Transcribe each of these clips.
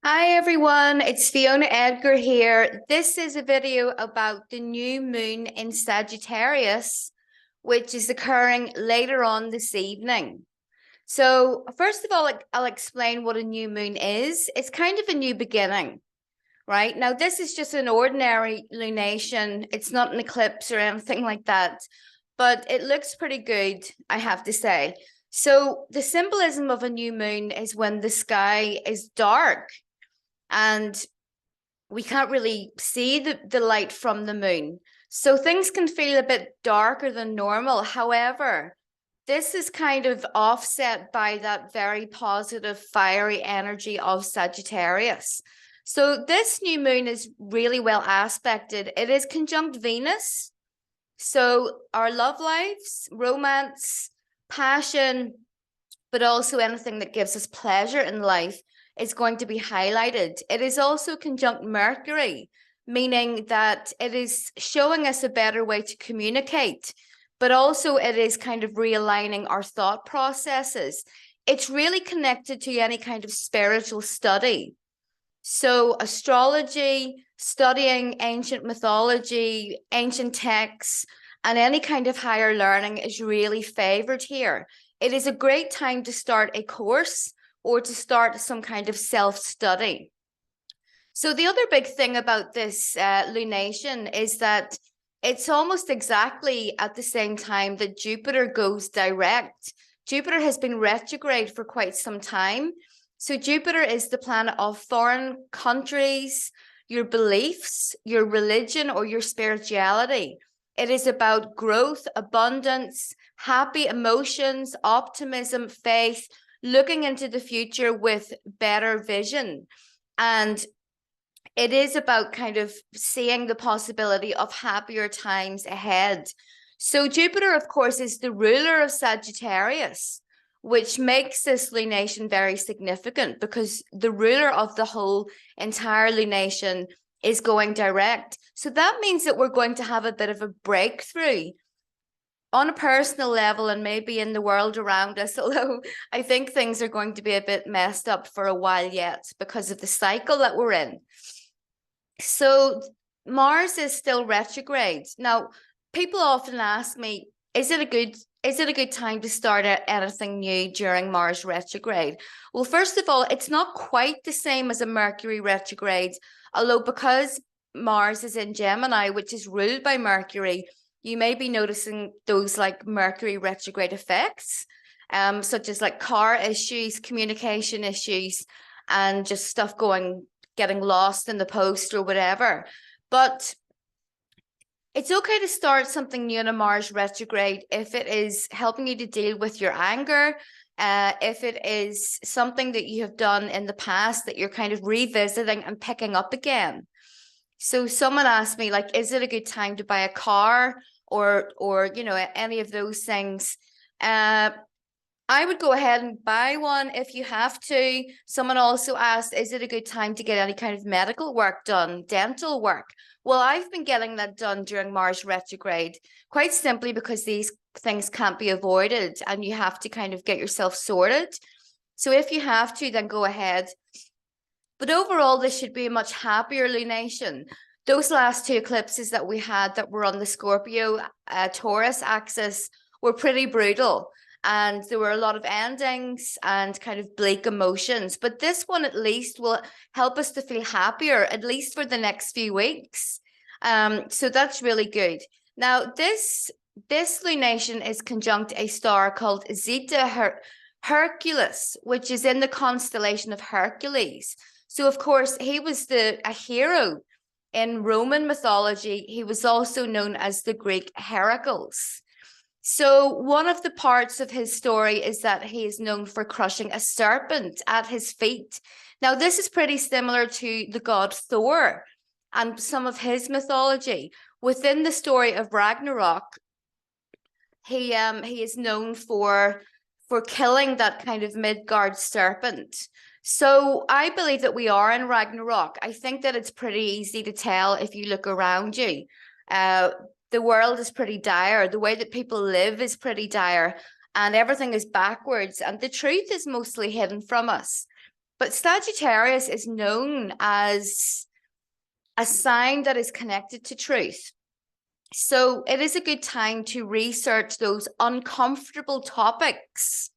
Hi everyone, it's Fiona Edgar here. This is a video about the new moon in Sagittarius, which is occurring later on this evening. So first of all, I'll explain what a new moon is. It's kind of a new beginning, right? Now, this is just an ordinary lunation. It's not an eclipse or anything like that, but it looks pretty good, I have to say. So the symbolism of a new moon is when the sky is dark and we can't really see the light from the moon. So things can feel a bit darker than normal. However, this is kind of offset by that very positive, fiery energy of Sagittarius. So this new moon is really well aspected. It is conjunct Venus. So our love lives, romance, passion, but also anything that gives us pleasure in life is going to be highlighted. It is also conjunct Mercury, meaning that it is showing us a better way to communicate, but also it is kind of realigning our thought processes. It's really connected to any kind of spiritual study. So astrology, studying ancient mythology, ancient texts, and any kind of higher learning is really favored here. It is a great time to start a course or to start some kind of self-study. So the other big thing about this lunation is that it's almost exactly at the same time that Jupiter goes direct. Jupiter has been retrograde for quite some time. So Jupiter is the planet of foreign countries, your beliefs, your religion, or your spirituality. It is about growth, abundance, happy emotions, optimism, faith, looking into the future with better vision. And it is about kind of seeing the possibility of happier times ahead. So Jupiter, of course, is the ruler of Sagittarius, which makes this lunation very significant because the ruler of the whole entire lunation is going direct. So that means that we're going to have a bit of a breakthrough on a personal level and maybe in the world around us, although I think things are going to be a bit messed up for a while yet because of the cycle that we're in. So Mars is still retrograde. Now, people often ask me, is it a good time to start anything new during Mars retrograde? Well, first of all, it's not quite the same as a Mercury retrograde, although because Mars is in Gemini, which is ruled by Mercury, you may be noticing those like Mercury retrograde effects, such as like car issues, communication issues, and just stuff getting lost in the post or whatever. But it's okay to start something new in a Mars retrograde if it is helping you to deal with your anger, if it is something that you have done in the past that you're kind of revisiting and picking up again. So someone asked me, like, is it a good time to buy a car or you know, any of those things? I would go ahead and buy one if you have to. Someone also asked, is it a good time to get any kind of medical work done, dental work? Well, I've been getting that done during Mars retrograde, quite simply because these things can't be avoided and you have to kind of get yourself sorted. So if you have to, then go ahead. But overall, this should be a much happier lunation. Those last two eclipses that we had that were on the Scorpio Taurus axis were pretty brutal. And there were a lot of endings and kind of bleak emotions. But this one at least will help us to feel happier, at least for the next few weeks. So that's really good. Now, this lunation is conjunct a star called Zeta Herculis, which is in the constellation of Hercules. So, of course, he was a hero in Roman mythology. He was also known as the Greek Heracles. So one of the parts of his story is that he is known for crushing a serpent at his feet. Now, this is pretty similar to the god Thor and some of his mythology. Within the story of Ragnarok, he is known for killing that kind of Midgard serpent. So I believe that we are in Ragnarok. I think that it's pretty easy to tell if you look around you. The world is pretty dire. The way that people live is pretty dire, and everything is backwards. And the truth is mostly hidden from us. But Sagittarius is known as a sign that is connected to truth. So it is a good time to research those uncomfortable topics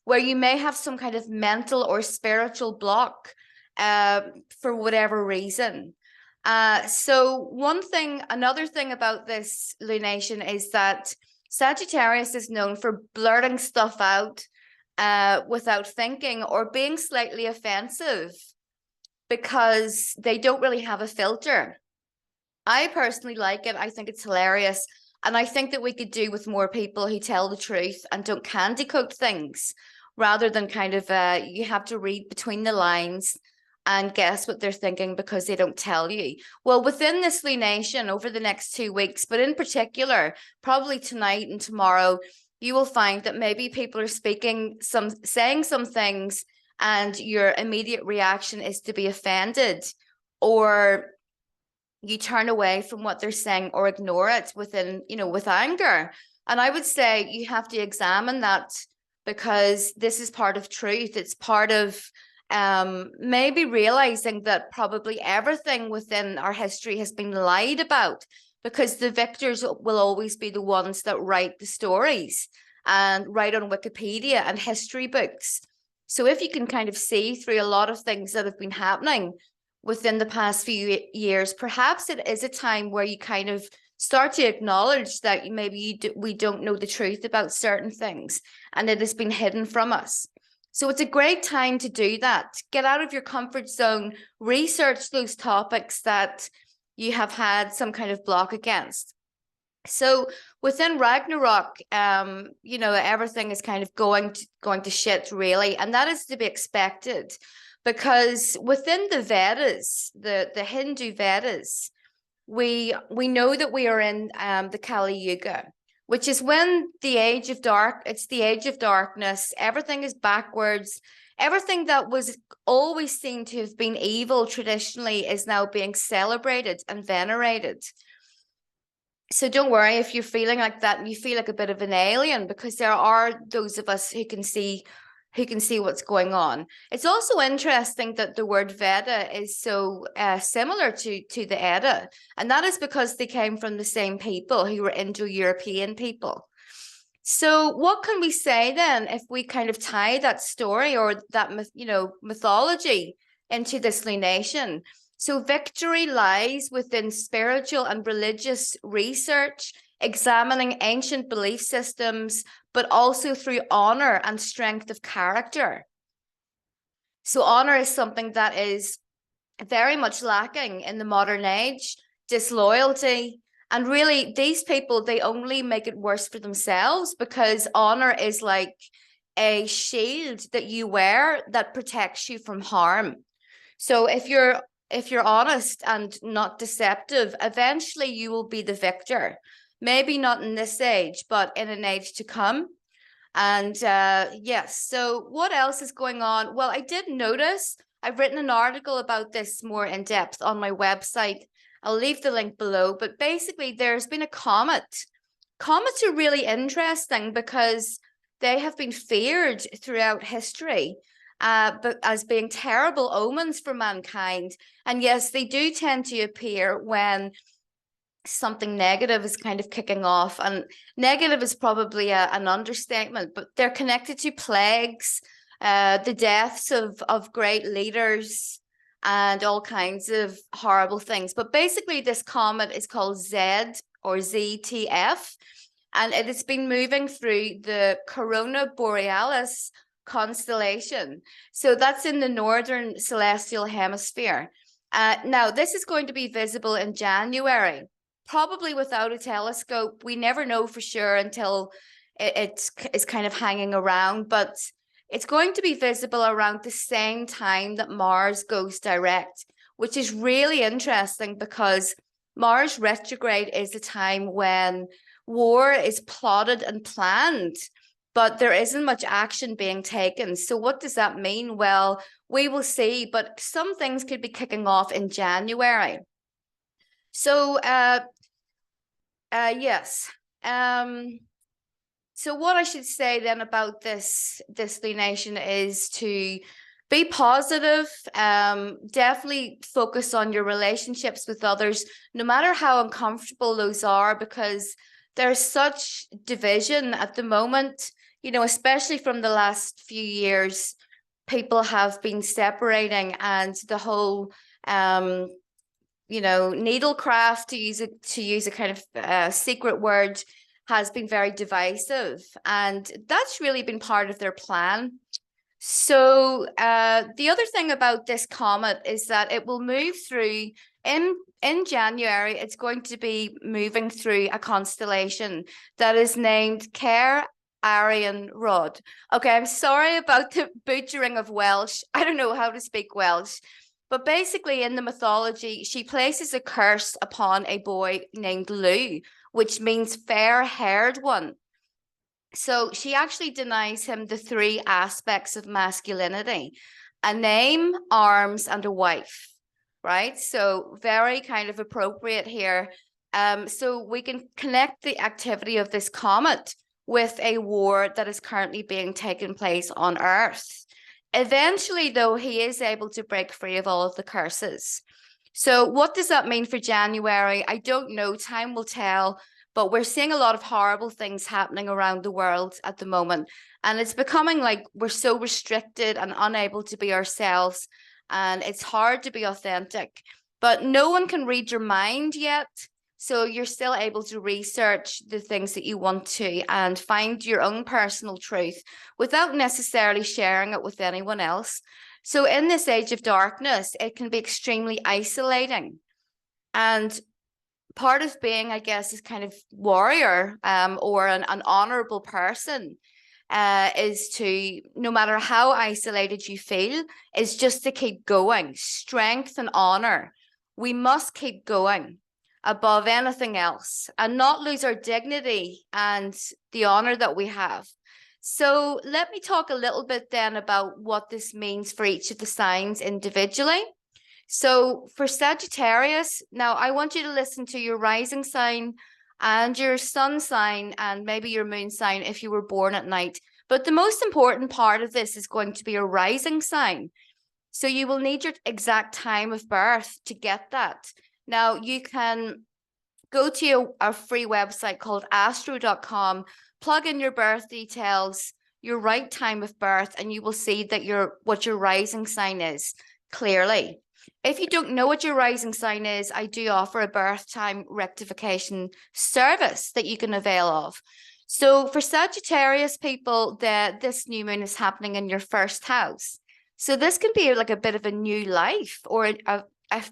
where you may have some kind of mental or spiritual block for whatever reason. So another thing about this lunation is that Sagittarius is known for blurting stuff out without thinking, or being slightly offensive because they don't really have a filter. I personally like it. I think it's hilarious. And I think that we could do with more people who tell the truth and don't candy coat things, rather than kind of you have to read between the lines and guess what they're thinking because they don't tell you. Well, within this lunation over the next 2 weeks, but in particular, probably tonight and tomorrow, you will find that maybe people are saying some things, and your immediate reaction is to be offended, or you turn away from what they're saying or ignore it with anger. And I would say you have to examine that, because this is part of truth. It's part of maybe realizing that probably everything within our history has been lied about, because the victors will always be the ones that write the stories and write on Wikipedia and history books. So if you can kind of see through a lot of things that have been happening within the past few years, perhaps it is a time where you kind of start to acknowledge that maybe we don't know the truth about certain things and it has been hidden from us. So it's a great time to do that. Get out of your comfort zone, research those topics that you have had some kind of block against. So within Ragnarok, everything is kind of going to shit, really, and that is to be expected, because within the Vedas, the Hindu Vedas, we know that we are in the Kali Yuga, which is when it's the age of darkness. Everything is backwards. Everything that was always seen to have been evil traditionally is now being celebrated and venerated. So don't worry if you're feeling like that and you feel like a bit of an alien, because there are those of us who can see what's going on. It's also interesting that the word Veda is so similar to the Edda, and that is because they came from the same people who were Indo-European people. So what can we say then if we kind of tie that story or that mythology into this lunation? So victory lies within spiritual and religious research, examining ancient belief systems, but also through honor and strength of character. So honor is something that is very much lacking in the modern age. Disloyalty. And really, these people, they only make it worse for themselves, because honor is like a shield that you wear that protects you from harm. So if you're honest and not deceptive, eventually you will be the victor. Maybe not in this age, but in an age to come. And yes, so what else is going on? Well, I did notice, I've written an article about this more in depth on my website. I'll leave the link below, but basically there's been a comet. Comets are really interesting because they have been feared throughout history, but as being terrible omens for mankind. And yes, they do tend to appear when something negative is kind of kicking off, and negative is probably an understatement, but they're connected to plagues, the deaths of great leaders, and all kinds of horrible things. But basically this comet is called ZTF, and it has been moving through the Corona Borealis constellation. So that's in the northern celestial hemisphere. Now, this is going to be visible in January, probably without a telescope. We never know for sure until it is kind of hanging around, but it's going to be visible around the same time that Mars goes direct, which is really interesting because Mars retrograde is a time when war is plotted and planned, but there isn't much action being taken. So what does that mean? Well, we will see, but some things could be kicking off in January. So yes. So what I should say then about this lunation is to Be positive. Definitely focus on your relationships with others, no matter how uncomfortable those are, because there's such division at the moment, you know, especially from the last few years. People have been separating, and the whole you know, needlecraft, to use a kind of secret word, has been very divisive, and that's really been part of their plan. So the other thing about this comet is that it will move through in January. It's going to be moving through a constellation that is named Care Arian Rod. Okay, I'm sorry about the butchering of Welsh. I don't know how to speak Welsh. But basically, in the mythology, she places a curse upon a boy named Lou, which means fair-haired one. So she actually denies him the three aspects of masculinity: a name, arms, and a wife, right? So very kind of appropriate here. So we can connect the activity of this comet with a war that is currently being taken place on Earth. Eventually, though, he is able to break free of all of the curses. So what does that mean for January? I don't know. Time will tell. But we're seeing a lot of horrible things happening around the world at the moment. And it's becoming like we're so restricted and unable to be ourselves. And it's hard to be authentic. But no one can read your mind yet. So you're still able to research the things that you want to and find your own personal truth without necessarily sharing it with anyone else. So in this age of darkness, it can be extremely isolating. And part of being, I guess, is kind of warrior or an honorable person is to, no matter how isolated you feel, is just to keep going. Strength and honor. We must keep going above anything else and not lose our dignity and the honor that we have. So let me talk a little bit then about what this means for each of the signs individually. So for Sagittarius, now I want you to listen to your rising sign and your sun sign and maybe your moon sign if you were born at night. But the most important part of this is going to be a rising sign. So you will need your exact time of birth to get that. Now you can go to a free website called astro.com, plug in your birth details, your right time of birth, and you will see that what your rising sign is clearly. If you don't know what your rising sign is, I do offer a birth time rectification service that you can avail of. So for Sagittarius people, this new moon is happening in your first house. So this can be like a bit of a new life or a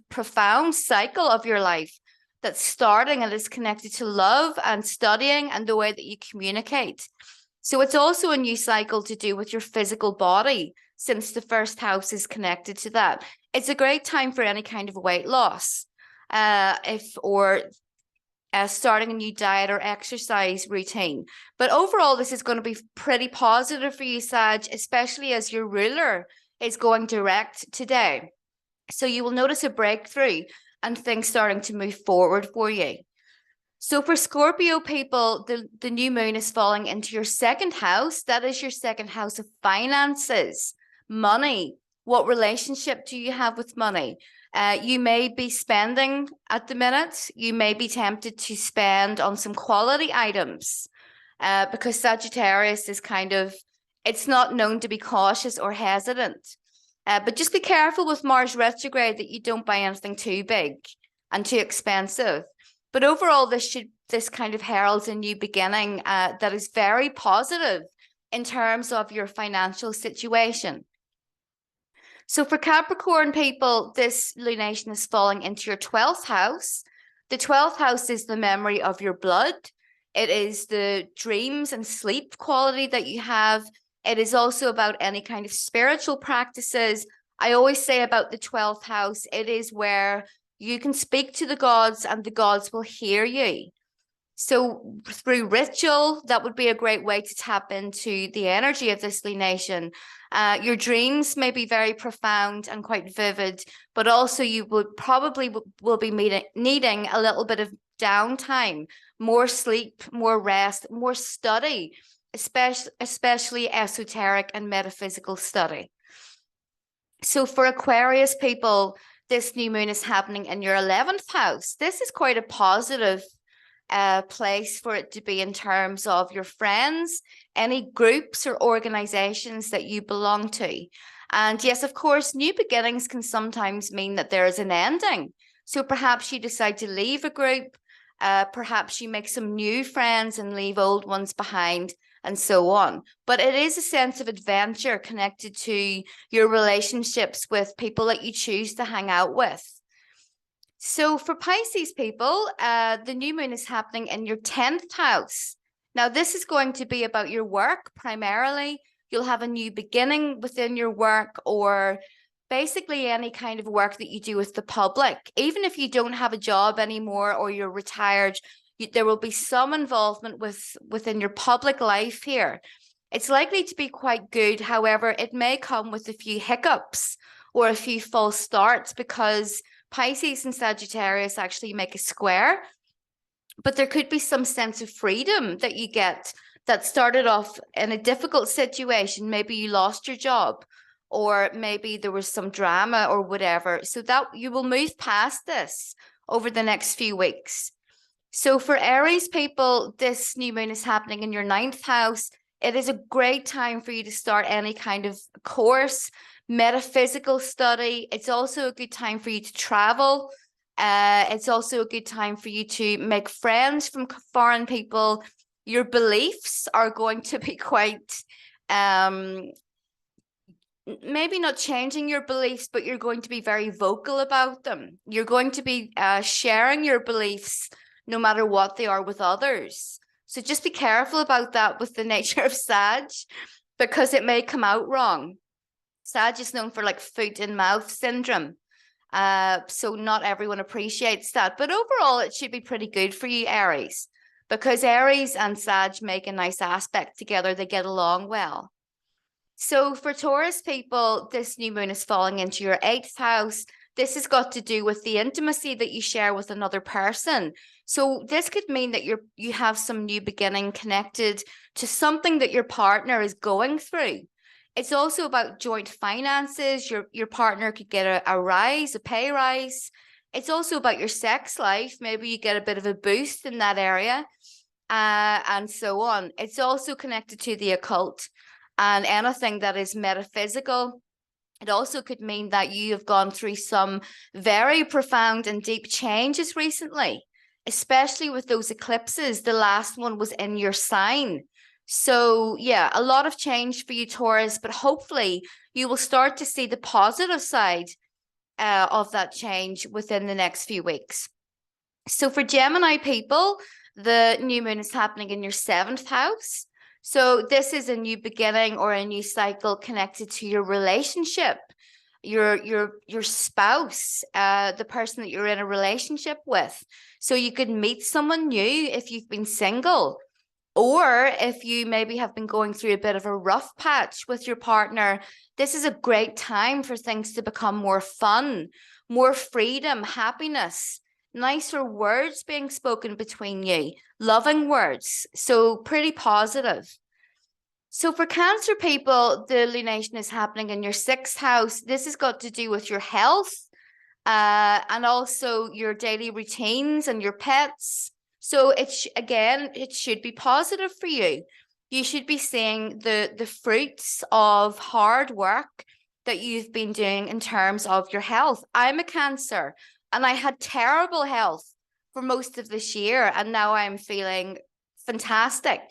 profound cycle of your life that's starting and is connected to love and studying and the way that you communicate. So it's also a new cycle to do with your physical body, since the first house is connected to that. It's a great time for any kind of weight loss, starting a new diet or exercise routine. But overall, this is going to be pretty positive for you, Sag, especially as your ruler is going direct today. So you will notice a breakthrough and things starting to move forward for you. So for Scorpio people, the new moon is falling into your second house. That is your second house of finances, money. What relationship do you have with money? You may be spending at the minute. You may be tempted to spend on some quality items because Sagittarius is it's not known to be cautious or hesitant. But just be careful with Mars retrograde that you don't buy anything too big and too expensive. But overall, this kind of heralds a new beginning that is very positive in terms of your financial situation. So for Capricorn people, this lunation is falling into your 12th house. The 12th house is the memory of your blood. It is the dreams and sleep quality that you have. It is also about any kind of spiritual practices. I always say about the 12th house, it is where you can speak to the gods and the gods will hear you. So through ritual, that would be a great way to tap into the energy of this lunation. Your dreams may be very profound and quite vivid, but also you would probably will be needing a little bit of downtime, more sleep, more rest, more study, especially esoteric and metaphysical study. So for Aquarius people, this new moon is happening in your 11th house. This is quite a positive place for it to be in terms of your friends, any groups or organizations that you belong to. And yes, of course, new beginnings can sometimes mean that there is an ending. So perhaps you decide to leave a group, perhaps you make some new friends and leave old ones behind, and so on. But it is a sense of adventure connected to your relationships with people that you choose to hang out with. So for Pisces people, the new moon is happening in your 10th house. Now, this is going to be about your work primarily. You'll have a new beginning within your work, or basically any kind of work that you do with the public. Even if you don't have a job anymore or you're retired, there will be some involvement within your public life here. It's likely to be quite good. However, it may come with a few hiccups or a few false starts, because Pisces and Sagittarius actually make a square, but there could be some sense of freedom that you get that started off in a difficult situation. Maybe you lost your job, or maybe there was some drama or whatever. So that you will move past this over the next few weeks. So for Aries people, this new moon is happening in your 9th house. It is a great time for you to start any kind of course, metaphysical study. It's also a good time for you to travel. It's also a good time for you to make friends from foreign people. Your beliefs are going to be quite, maybe not changing your beliefs, but you're going to be very vocal about them. You're going to be sharing your beliefs no matter what they are with others. So just be careful about that with the nature of Sag, because it may come out wrong. Sag is known for like foot and mouth syndrome. So not everyone appreciates that. But overall, it should be pretty good for you, Aries, because Aries and Sag make a nice aspect together. They get along well. So for Taurus people, this new moon is falling into your 8th house. This has got to do with the intimacy that you share with another person. So this could mean that you have some new beginning connected to something that your partner is going through. It's also about joint finances. Your partner could get a rise, a pay rise. It's also about your sex life. Maybe you get a bit of a boost in that area, and so on. It's also connected to the occult and anything that is metaphysical. It also could mean that you have gone through some very profound and deep changes recently, especially with those eclipses. The last one was in your sign. So yeah, a lot of change for you, Taurus, but hopefully you will start to see the positive side of that change within the next few weeks. So for Gemini people, the new moon is happening in your 7th house. So this is a new beginning or a new cycle connected to your relationship, your spouse, the person that you're in a relationship with. So you could meet someone new if you've been single, or if you maybe have been going through a bit of a rough patch with your partner. This is a great time for things to become more fun, more freedom, happiness, nicer words being spoken between you, loving words. So pretty positive. So for Cancer people, the lunation is happening in your 6th house. This has got to do with your health, and also your daily routines and your pets. So it should be positive for you. You should be seeing the fruits of hard work that you've been doing in terms of your health. I'm a Cancer, and I had terrible health for most of this year, and now I'm feeling fantastic.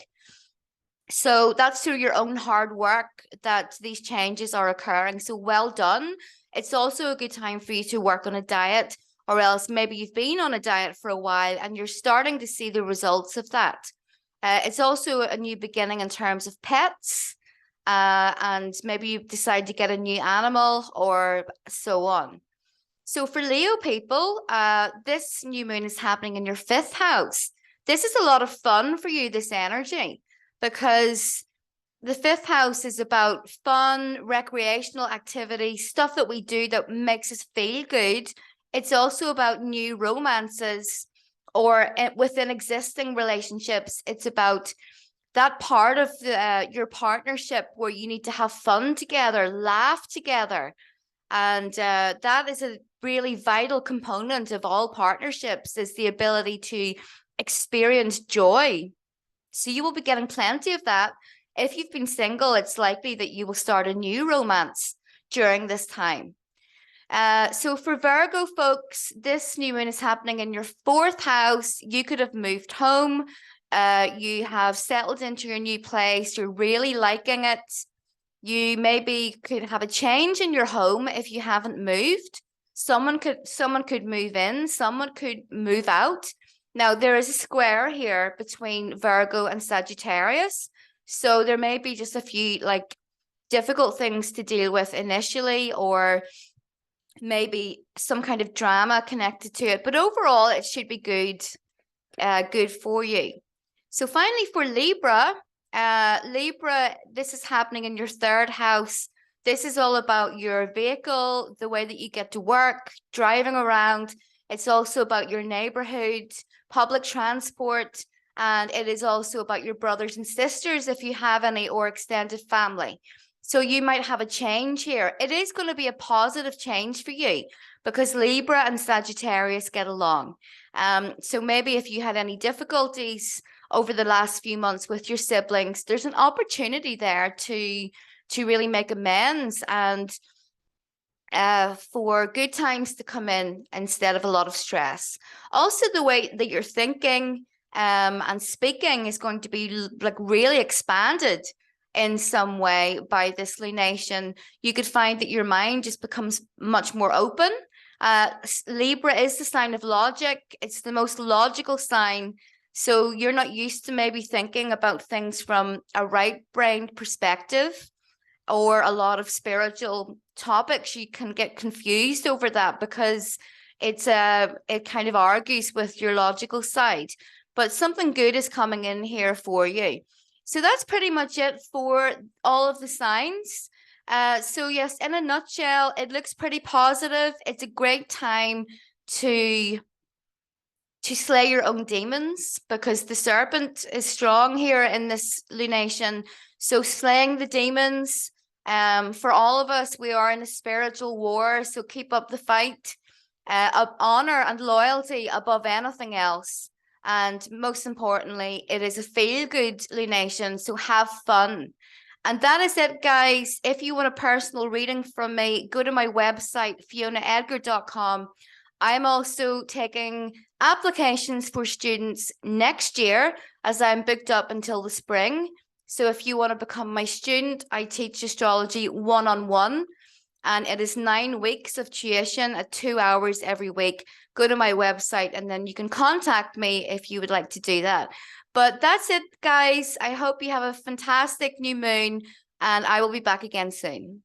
So that's through your own hard work that these changes are occurring. So well done. It's also a good time for you to work on a diet, or else maybe you've been on a diet for a while and you're starting to see the results of that. It's also a new beginning in terms of pets, and maybe you decide to get a new animal or so on. So for Leo people, this new moon is happening in your 5th house. This is a lot of fun for you, this energy, because the 5th house is about fun, recreational activity, stuff that we do that makes us feel good. It's also about new romances, or within existing relationships. It's about that part of your partnership where you need to have fun together, laugh together, And that is a really vital component of all partnerships, is the ability to experience joy. So you will be getting plenty of that. If you've been single, it's likely that you will start a new romance during this time. So for Virgo folks, this new moon is happening in your 4th house. You could have moved home. You have settled into your new place. You're really liking it. You maybe could have a change in your home if you haven't moved. Someone could move in, someone could move out. Now there is a square here between Virgo and Sagittarius. So there may be just a few like difficult things to deal with initially, or maybe some kind of drama connected to it. But overall, it should be good for you. So finally for Libra, this is happening in your 3rd house. This is all about your vehicle, the way that you get to work, driving around. It's also about your neighborhood, public transport, and it is also about your brothers and sisters if you have any, or extended family. So you might have a change here. It is going to be a positive change for you because Libra and Sagittarius get along. So maybe if you had any difficulties over the last few months with your siblings, there's an opportunity there to really make amends and for good times to come in instead of a lot of stress. Also, the way that you're thinking and speaking is going to be like really expanded in some way by this lunation. You could find that your mind just becomes much more open. Libra is the sign of logic. It's the most logical sign. So you're not used to maybe thinking about things from a right-brained perspective or a lot of spiritual topics. You can get confused over that because it kind of argues with your logical side. But something good is coming in here for you. So that's pretty much it for all of the signs. So yes, in a nutshell, it looks pretty positive. It's a great time to slay your own demons because the serpent is strong here in this lunation. So slaying the demons, for all of us, we are in a spiritual war. So keep up the fight, honor and loyalty above anything else. And most importantly, it is a feel-good lunation, so have fun. And that is it, guys. If you want a personal reading from me, go to my website, fionaedgar.com. I'm also taking applications for students next year as I'm booked up until the spring. So if you want to become my student, I teach astrology one-on-one. And it is 9 weeks of tuition at 2 hours every week. Go to my website and then you can contact me if you would like to do that. But that's it, guys. I hope you have a fantastic new moon and I will be back again soon.